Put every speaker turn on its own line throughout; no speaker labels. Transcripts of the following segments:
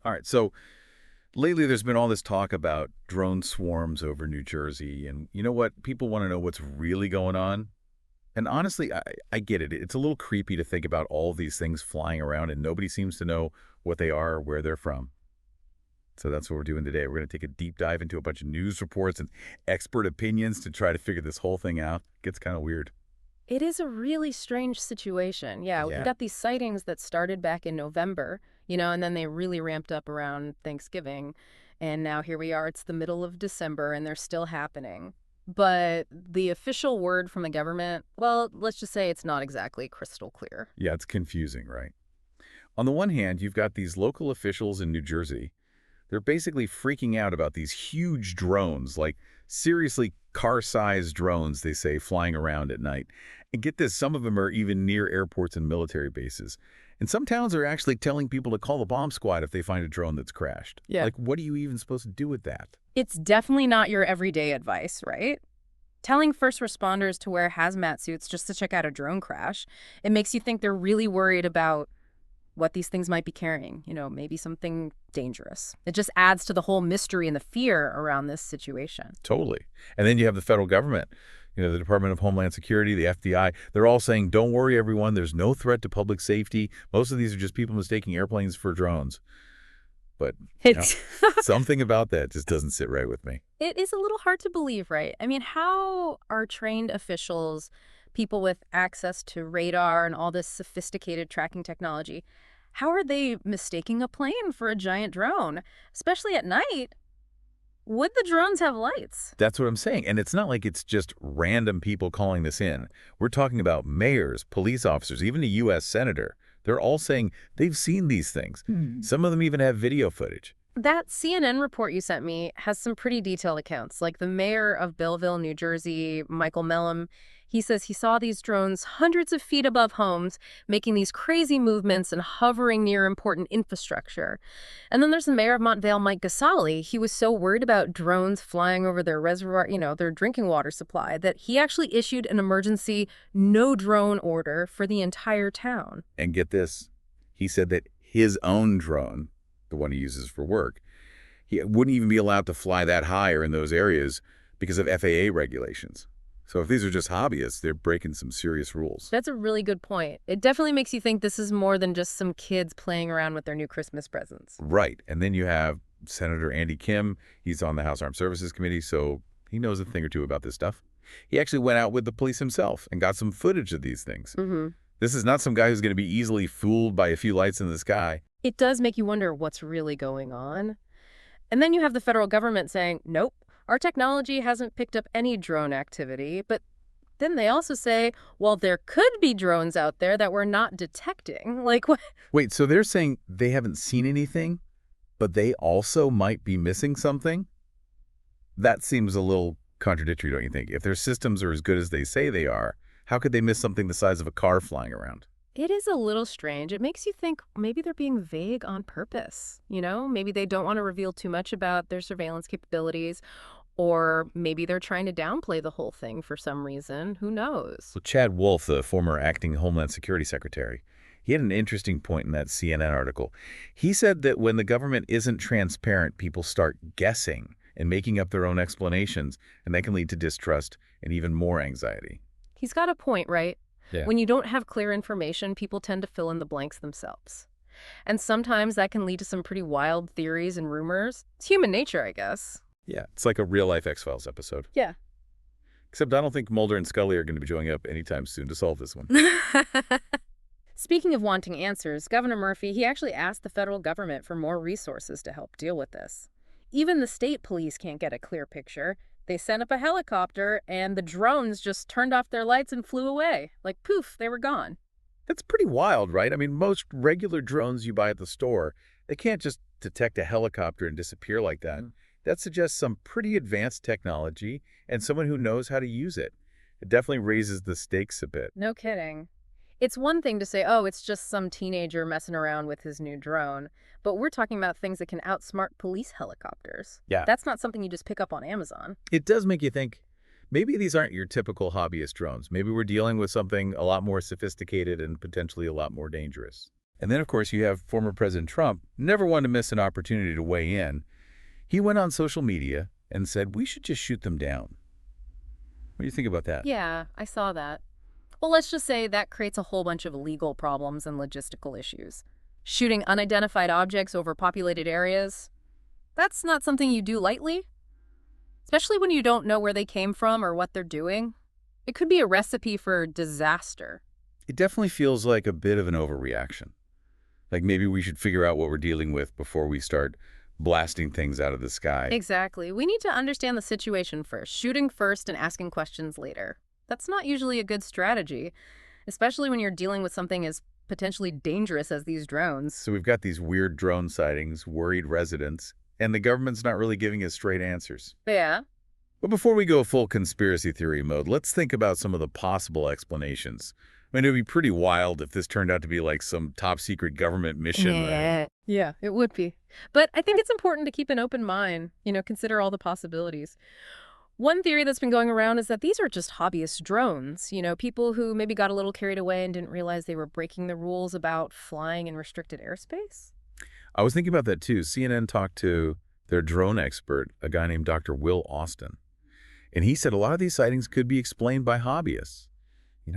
All right, so lately there's been all this talk about drone swarms over New Jersey, and you know what? People want to know what's really going on. And honestly, I get it. It's a little creepy to think about all these things flying around and nobody seems to know what they are or where they're from. So that's what we're doing today. We're going to take a deep dive into a bunch of news reports and expert opinions to try to figure this whole thing out. It gets kind of weird.
It is a really strange situation. Yeah, we
Yeah.
got these sightings that started back in November, and then they really ramped up around Thanksgiving. And now here we are, it's the middle of December, and they're still happening. But the official word from the government, well, let's just say it's not exactly crystal clear.
Yeah, it's confusing, right? On the one hand, you've got these local officials in New Jersey. They're basically freaking out about these huge drones, like seriously car-sized drones, they say, flying around at night. And get this, some of them are even near airports and military bases. And some towns are actually telling people to call the bomb squad if they find a drone that's crashed.
Yeah.
Like, what are you even supposed to do with that?
It's definitely not your everyday advice, right? Telling first responders to wear hazmat suits just to check out a drone crash, it makes you think they're really worried about what these things might be carrying, maybe something dangerous. It just adds to the whole mystery and the fear around this situation.
Totally. And then you have the federal government, the Department of Homeland Security, the FBI. They're all saying, don't worry, everyone. There's no threat to public safety. Most of these are just people mistaking airplanes for drones. But
It's
something about that just doesn't sit right with me.
it is a little hard to believe, right? I mean, how are trained officials, people with access to radar and all this sophisticated tracking technology, how are they mistaking a plane for a giant drone, especially at night? Would the drones have lights?
That's what I'm saying. And it's not like it's just random people calling this in. We're talking about mayors, police officers, even a U.S. senator. They're all saying they've seen these things. Some of them even have video footage.
That CNN report you sent me has some pretty detailed accounts. Like the mayor of Belleville, New Jersey, Michael Mellum, he says he saw these drones hundreds of feet above homes, making these crazy movements and hovering near important infrastructure. And then there's the mayor of Montvale, Mike Gasali. He was so worried about drones flying over their reservoir, their drinking water supply, that he actually issued an emergency no drone order for the entire town.
And get this, he said that his own drone, the one he uses for work, he wouldn't even be allowed to fly that high or in those areas because of FAA regulations. So if these are just hobbyists, they're breaking some serious rules.
That's a really good point. It definitely makes you think this is more than just some kids playing around with their new Christmas presents.
Right. And then you have Senator Andy Kim. He's on the House Armed Services Committee, so he knows a thing or two about this stuff. He actually went out with the police himself and got some footage of these things. This is not some guy who's going to be easily fooled by a few lights in the sky.
It does make you wonder what's really going on. And then you have the federal government saying, nope, our technology hasn't picked up any drone activity. But then they also say, well, there could be drones out there that we're not detecting. Like, what?
Wait, so they're saying they haven't seen anything, but they also might be missing something? That seems a little contradictory, don't you think? If their systems are as good as they say they are, how could they miss something the size of a car flying around?
It is a little strange. It makes you think maybe they're being vague on purpose. Maybe they don't want to reveal too much about their surveillance capabilities, or maybe they're trying to downplay the whole thing for some reason. Who knows?
So Chad Wolf, the former acting Homeland Security Secretary, he had an interesting point in that CNN article. He said that when the government isn't transparent, people start guessing and making up their own explanations, and that can lead to distrust and even more anxiety.
He's got a point, right?
Yeah.
When you don't have clear information, people tend to fill in the blanks themselves. And sometimes that can lead to some pretty wild theories and rumors. It's human nature, I guess.
Yeah, it's like a real-life X-Files episode.
Yeah.
Except I don't think Mulder and Scully are going to be showing up anytime soon to solve this one.
Speaking of wanting answers, Governor Murphy, he actually asked the federal government for more resources to help deal with this. Even the state police can't get a clear picture. They sent up a helicopter, and the drones just turned off their lights and flew away. Like, poof, they were gone.
That's pretty wild, right? I mean, most regular drones you buy at the store, they can't just detect a helicopter and disappear like that. That suggests some pretty advanced technology and someone who knows how to use it. It definitely raises the stakes a bit.
No kidding. It's one thing to say, oh, it's just some teenager messing around with his new drone, but we're talking about things that can outsmart police helicopters.
Yeah.
That's not something you just pick up on Amazon.
It does make you think, maybe these aren't your typical hobbyist drones. Maybe we're dealing with something a lot more sophisticated and potentially a lot more dangerous. And then, of course, you have former President Trump, never wanted to miss an opportunity to weigh in. He went on social media and said, we should just shoot them down. What do you think about that?
Yeah, I saw that. Well, let's just say that creates a whole bunch of legal problems and logistical issues. Shooting unidentified objects over populated areas, that's not something you do lightly, especially when you don't know where they came from or what they're doing. It could be a recipe for disaster.
It definitely feels like a bit of an overreaction. Like maybe we should figure out what we're dealing with before we start blasting things out of the sky.
Exactly. We need to understand the situation first, shooting first and asking questions later. That's not usually a good strategy, especially when you're dealing with something as potentially dangerous as these drones.
So we've got these weird drone sightings, worried residents, and the government's not really giving us straight answers.
Yeah.
But before we go full conspiracy theory mode, let's think about some of the possible explanations. I mean, it would be pretty wild if this turned out to be like some top secret government mission, right?
Yeah, it would be. But I think it's important to keep an open mind, consider all the possibilities. One theory that's been going around is that these are just hobbyist drones, people who maybe got a little carried away and didn't realize they were breaking the rules about flying in restricted airspace.
I was thinking about that too. CNN talked to their drone expert, a guy named Dr. Will Austin. And he said a lot of these sightings could be explained by hobbyists,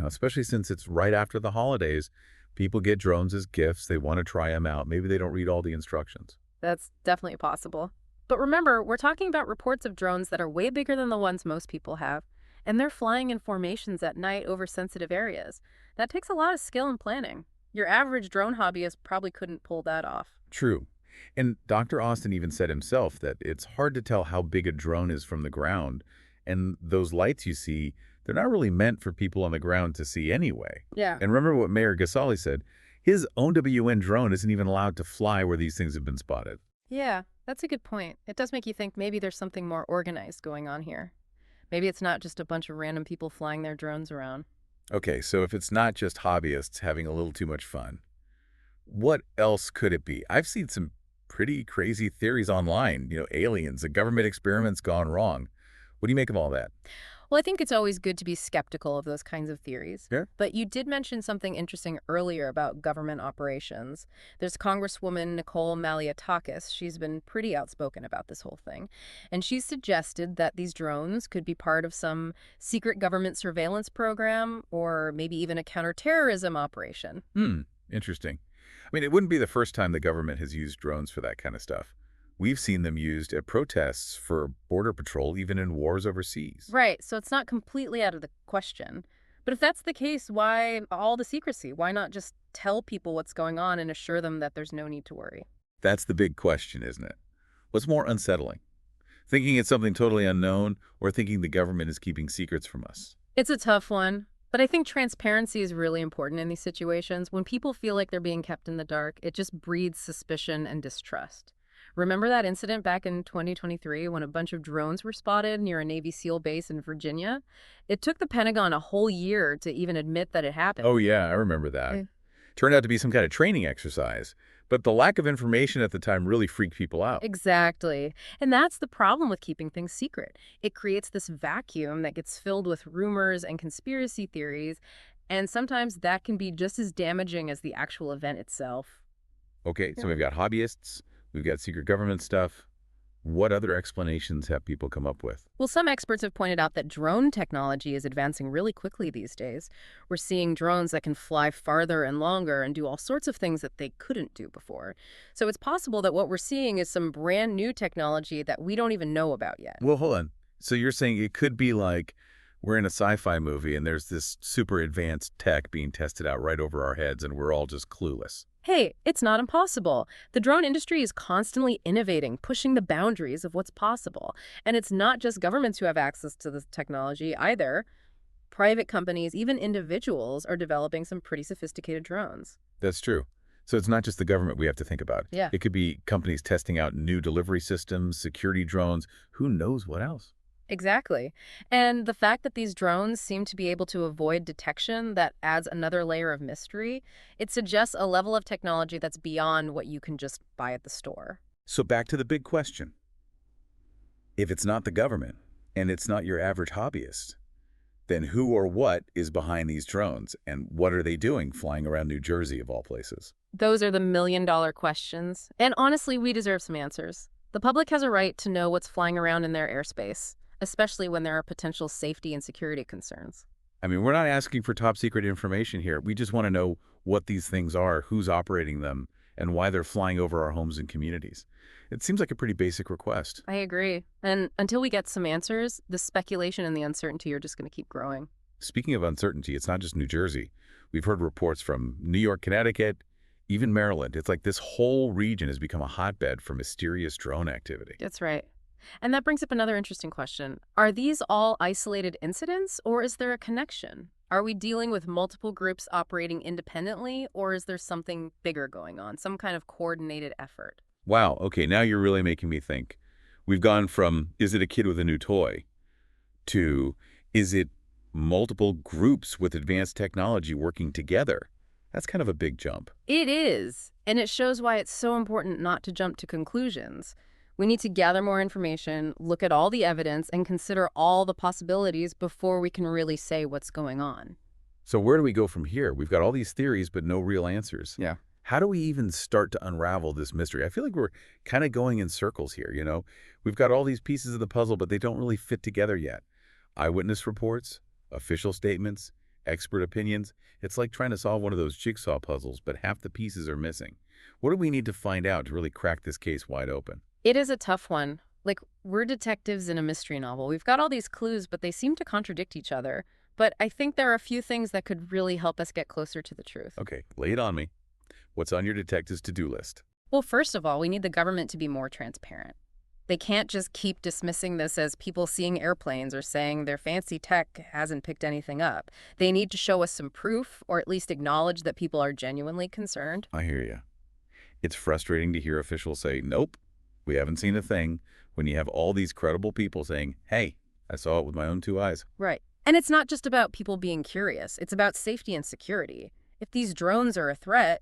especially since it's right after the holidays. People get drones as gifts. They want to try them out. Maybe they don't read all the instructions.
That's definitely possible. But remember, we're talking about reports of drones that are way bigger than the ones most people have, and they're flying in formations at night over sensitive areas. That takes a lot of skill and planning. Your average drone hobbyist probably couldn't pull that off.
True. And Dr. Austin even said himself that it's hard to tell how big a drone is from the ground. And those lights you see, they're not really meant for people on the ground to see anyway.
Yeah.
And remember what Mayor Gasali said, his OWN drone isn't even allowed to fly where these things have been spotted.
Yeah, that's a good point. It does make you think maybe there's something more organized going on here. Maybe it's not just a bunch of random people flying their drones around.
Okay, so if it's not just hobbyists having a little too much fun, what else could it be? I've seen some pretty crazy theories online, aliens, a government experiment's gone wrong. What do you make of all that?
Well, I think it's always good to be skeptical of those kinds of theories.
Yeah.
But you did mention something interesting earlier about government operations. There's Congresswoman Nicole Malliotakis. She's been pretty outspoken about this whole thing. And she suggested that these drones could be part of some secret government surveillance program or maybe even a counterterrorism operation.
Interesting. I mean, it wouldn't be the first time the government has used drones for that kind of stuff. We've seen them used at protests for border patrol, even in wars overseas.
Right, so it's not completely out of the question. But if that's the case, why all the secrecy? Why not just tell people what's going on and assure them that there's no need to worry?
That's the big question, isn't it? What's more unsettling? Thinking it's something totally unknown or thinking the government is keeping secrets from us?
It's a tough one, but I think transparency is really important in these situations. When people feel like they're being kept in the dark, it just breeds suspicion and distrust. Remember that incident back in 2023 when a bunch of drones were spotted near a Navy SEAL base in Virginia? It took the Pentagon a whole year to even admit that it happened.
Oh, yeah, I remember that.
Yeah.
Turned out to be some kind of training exercise, but the lack of information at the time really freaked people out.
Exactly. And that's the problem with keeping things secret. It creates this vacuum that gets filled with rumors and conspiracy theories, and sometimes that can be just as damaging as the actual event itself.
Okay, so
Yeah.
we've got hobbyists, we've got secret government stuff. What other explanations have people come up with?
Well, some experts have pointed out that drone technology is advancing really quickly these days. We're seeing drones that can fly farther and longer and do all sorts of things that they couldn't do before. So it's possible that what we're seeing is some brand new technology that we don't even know about yet.
Well, hold on. So you're saying it could be like we're in a sci-fi movie and there's this super advanced tech being tested out right over our heads and we're all just clueless.
Hey, it's not impossible. The drone industry is constantly innovating, pushing the boundaries of what's possible. And it's not just governments who have access to this technology either. Private companies, even individuals, are developing some pretty sophisticated drones.
That's true. So it's not just the government we have to think about.
Yeah.
It could be companies testing out new delivery systems, security drones, who knows what else.
Exactly. And the fact that these drones seem to be able to avoid detection, that adds another layer of mystery. It suggests a level of technology that's beyond what you can just buy at the store.
So back to the big question. If it's not the government and it's not your average hobbyist, Then who or what is behind these drones, and what are they doing flying around New Jersey, of all places?
Those are the million-dollar questions. And honestly, we deserve some answers. The public has a right to know what's flying around in their airspace, especially when there are potential safety and security concerns.
I mean, we're not asking for top secret information here. We just want to know what these things are, who's operating them, and why they're flying over our homes and communities. It seems like a pretty basic request.
I agree. And until we get some answers, the speculation and the uncertainty are just going to keep growing.
Speaking of uncertainty, it's not just New Jersey. We've heard reports from New York, Connecticut, even Maryland. It's like this whole region has become a hotbed for mysterious drone activity.
That's right. And that brings up another interesting question. Are these all isolated incidents, or is there a connection? Are we dealing with multiple groups operating independently, or is there something bigger going on, some kind of coordinated effort?
Wow, okay, now you're really making me think. We've gone from, is it a kid with a new toy, to, is it multiple groups with advanced technology working together? That's kind of a big jump.
It is, and it shows why it's so important not to jump to conclusions. We need to gather more information, look at all the evidence, and consider all the possibilities before we can really say what's going on.
So where do we go from here? We've got all these theories, but no real answers.
Yeah.
How do we even start to unravel this mystery? I feel like we're kind of going in circles here, you know? We've got all these pieces of the puzzle, but they don't really fit together yet. Eyewitness reports, official statements, expert opinions. It's like trying to solve one of those jigsaw puzzles, but half the pieces are missing. What do we need to find out to really crack this case wide open?
It is a tough one. Like, we're detectives in a mystery novel. We've got all these clues, but they seem to contradict each other. But I think there are a few things that could really help us get closer to the truth.
Okay, lay it on me. What's on your detective's to-do list?
Well, first of all, we need the government to be more transparent. They can't just keep dismissing this as people seeing airplanes or saying their fancy tech hasn't picked anything up. They need to show us some proof, or at least acknowledge that people are genuinely concerned.
I hear you. It's frustrating to hear officials say, nope, we haven't seen a thing, when you have all these credible people saying, hey, I saw it with my own two eyes.
Right. And it's not just about people being curious. It's about safety and security. If these drones are a threat,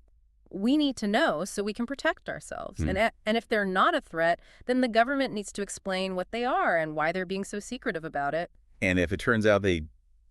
we need to know so we can protect ourselves. And if they're not a threat, then the government needs to explain what they are and why they're being so secretive about it.
And if it turns out they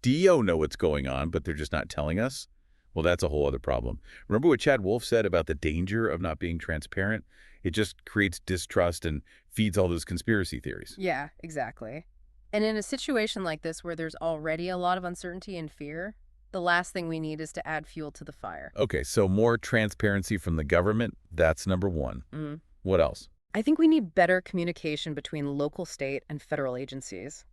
do know what's going on, but they're just not telling us, well, that's a whole other problem. Remember what Chad Wolf said about the danger of not being transparent? It just creates distrust and feeds all those conspiracy theories.
Yeah, exactly. And in a situation like this where there's already a lot of uncertainty and fear, the last thing we need is to add fuel to the fire.
Okay, so more transparency from the government, that's number one. What else?
I think we need better communication between local, state, and federal agencies.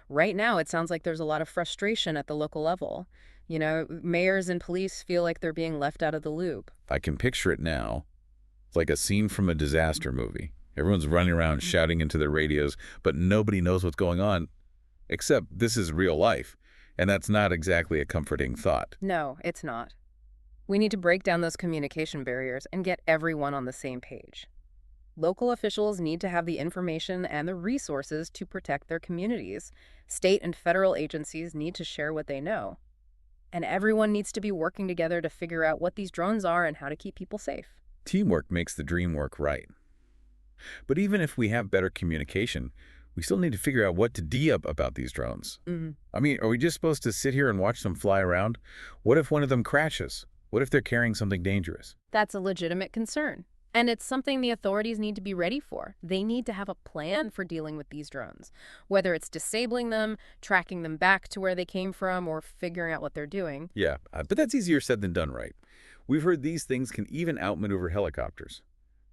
Right now, it sounds like there's a lot of frustration at the local level. You know, mayors and police feel like they're being left out of the loop.
I can picture it now. It's like a scene from a disaster movie. Everyone's running around shouting into their radios, but nobody knows what's going on, except this is real life. And that's not exactly a comforting thought.
No, it's not. We need to break down those communication barriers and get everyone on the same page. Local officials need to have the information and the resources to protect their communities. State and federal agencies need to share what they know. And everyone needs to be working together to figure out what these drones are and how to keep people safe.
Teamwork makes the dream work right. But even if we have better communication, we still need to figure out what to do about these drones. I mean, are we just supposed to sit here and watch them fly around? What if one of them crashes? What if they're carrying something dangerous?
That's a legitimate concern. And it's something the authorities need to be ready for. They need to have a plan for dealing with these drones, whether it's disabling them, tracking them back to where they came from, or figuring out what they're doing.
Yeah, but that's easier said than done, right? We've heard these things can even outmaneuver helicopters.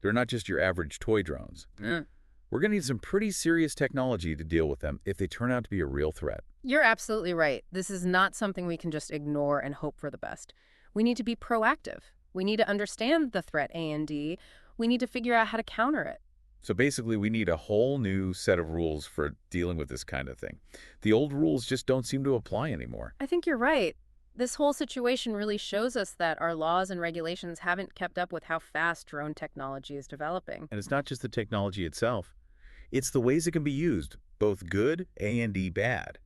They're not just your average toy drones. We're going to need some pretty serious technology to deal with them if they turn out to be a real threat.
You're absolutely right. This is not something we can just ignore and hope for the best. We need to be proactive. We need to understand the threat A&D. We need to figure out how to counter it.
So basically, we need a whole new set of rules for dealing with this kind of thing. The old rules just don't seem to apply anymore.
I think you're right. This whole situation really shows us that our laws and regulations haven't kept up with how fast drone technology is developing.
And it's not just the technology itself. It's the ways it can be used, both good and bad.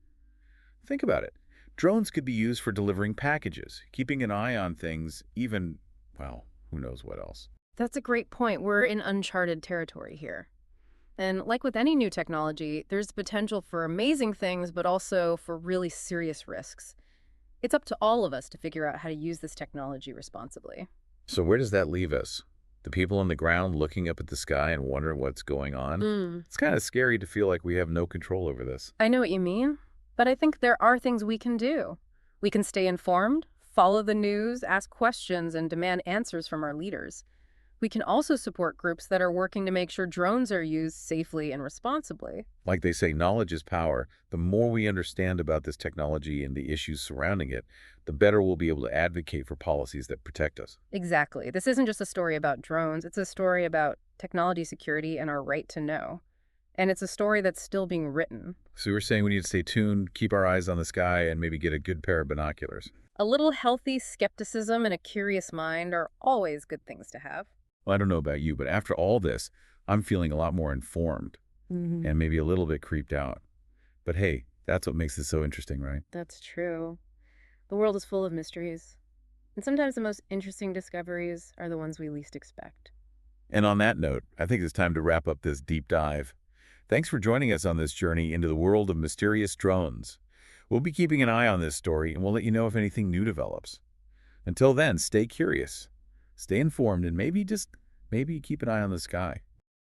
Think about it. Drones could be used for delivering packages, keeping an eye on things, even, well, who knows what else.
That's a great point. We're in uncharted territory here. And like with any new technology, there's potential for amazing things, but also for really serious risks. It's up to all of us to figure out how to use this technology responsibly.
So where does that leave us? The people on the ground looking up at the sky and wondering what's going on?
Mm.
It's kind of scary to feel like we have no control over this.
I know what you mean, but I think there are things we can do. We can stay informed, follow the news, ask questions, and demand answers from our leaders. We can also support groups that are working to make sure drones are used safely and responsibly.
Like they say, knowledge is power. The more we understand about this technology and the issues surrounding it, the better we'll be able to advocate for policies that protect us.
Exactly. This isn't just a story about drones, it's a story about technology security and our right to know. And it's a story that's still being written.
So we're saying we need to stay tuned, keep our eyes on the sky, and maybe get a good pair of binoculars.
A little healthy skepticism and a curious mind are always good things to have.
Well, I don't know about you, but after all this, I'm feeling a lot more informed
Hmm.
and maybe a little bit creeped out. But hey, that's what makes this so interesting, right?
That's true. The world is full of mysteries. And sometimes the most interesting discoveries are the ones we least expect.
And on that note, I think it's time to wrap up this deep dive. Thanks for joining us on this journey into the world of mysterious drones. We'll be keeping an eye on this story, and we'll let you know if anything new develops. Until then, stay curious, stay informed, and maybe just maybe keep an eye on the sky.